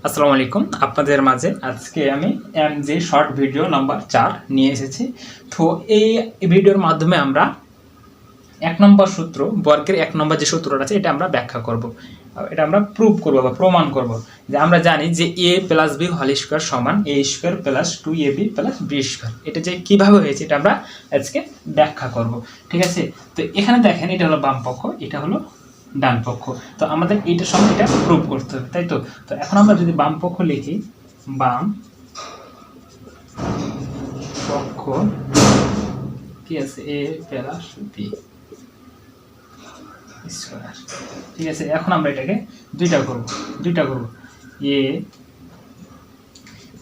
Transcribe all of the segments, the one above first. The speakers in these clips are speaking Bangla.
আসসালামু আলাইকুম। আপনাদের মাঝে আজকে আমি এমজি শর্ট ভিডিও নাম্বার 4 নিয়ে এসেছি। তো এই ভিডিওর মাধ্যমে আমরা 1 নম্বর সূত্র, বর্গের 1 নম্বর যে সূত্রটা আছে এটা আমরা ব্যাখ্যা করব। এটা আমরা প্রুভ করব বা প্রমাণ করব যে আমরা জানি যে a plus b whole square সমান a square plus 2ab plus b square. এটা যে কিভাবে হয়েছে এটা আমরা আজকে ব্যাখ্যা করব। ঠিক আছে? তো এখানে দেখেন এটা হলো বাম পক্ষ, এটা হলো ডান পক্ষ। তো আমাদের এইটার সঙ্গে এটা প্রুভ করতে হবে, তাই তো? তো এখন আমরা যদি বাম পক্ষ লিখি, বাম পক্ষ কি আছে a প্লাস b স্কয়ার। ঠিক আছে, এখন আমরা এটাকে দুইটা করব a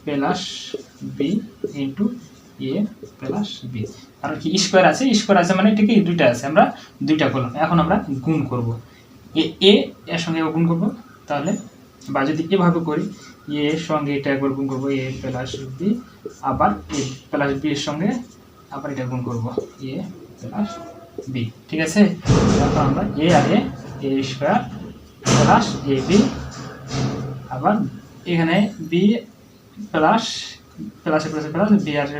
plus b into a plus b। আর কি স্কয়ার আছে মানে এটাকে দুইটা আছে, আমরা দুইটা করলাম। এখন আমরা গুণ করব, এ এর সঙ্গে গুণ করব। তাহলে বা যদি এভাবে করি, এ এর সঙ্গে এটা একবার গুণ করব a প্লাস b, আবার a প্লাস b এর সঙ্গে আবার এটা গুণ করব a প্লাস b। ঠিক আছে, এখন আমরা a আর a স্কয়ার প্লাস ab, আবার এখানে b plus plus plus plus b আর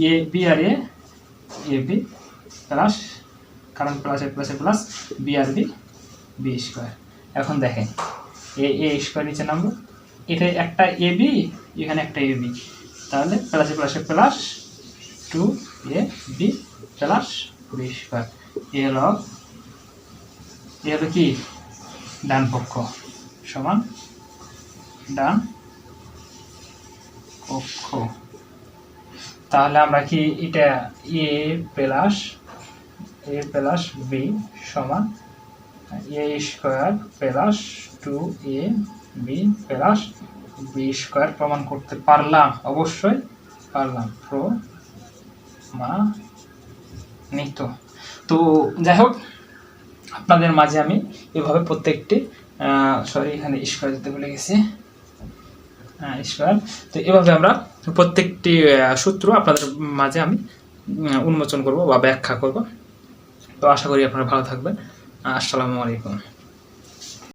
a b আর a ab প্লাস, কারণ প্লাস প্লাস প্লাস b আর b স্কয়ার। এখন দেখেন a স্কয়ার নিচে নামলো, এটা একটা ab, এখানে একটা ab, তাহলে plus plus plus 2ab plus b square. এ হলো কি ডান পক্ষ সমান ডান পক্ষ। তাহলে আমরা কি এটা a প্লাস b সমান a square plus 2ab plus b square প্রমাণ করতে পারলাম? অবশ্যই পারলাম, প্রমাণিত। তো যাই হোক, আপনাদের মাঝে আমি এভাবে প্রত্যেকটি এখানে স্কয়ার দিতে ভুলে গেছি, স্কয়ার। তো এভাবে আমরা প্রত্যেকটি সূত্র আপনাদের মাঝে আমি উন্মোচন করব বা ব্যাখ্যা করব। তো আশা করি আপনারা ভালো থাকবেন। আসসালামু আলাইকুম।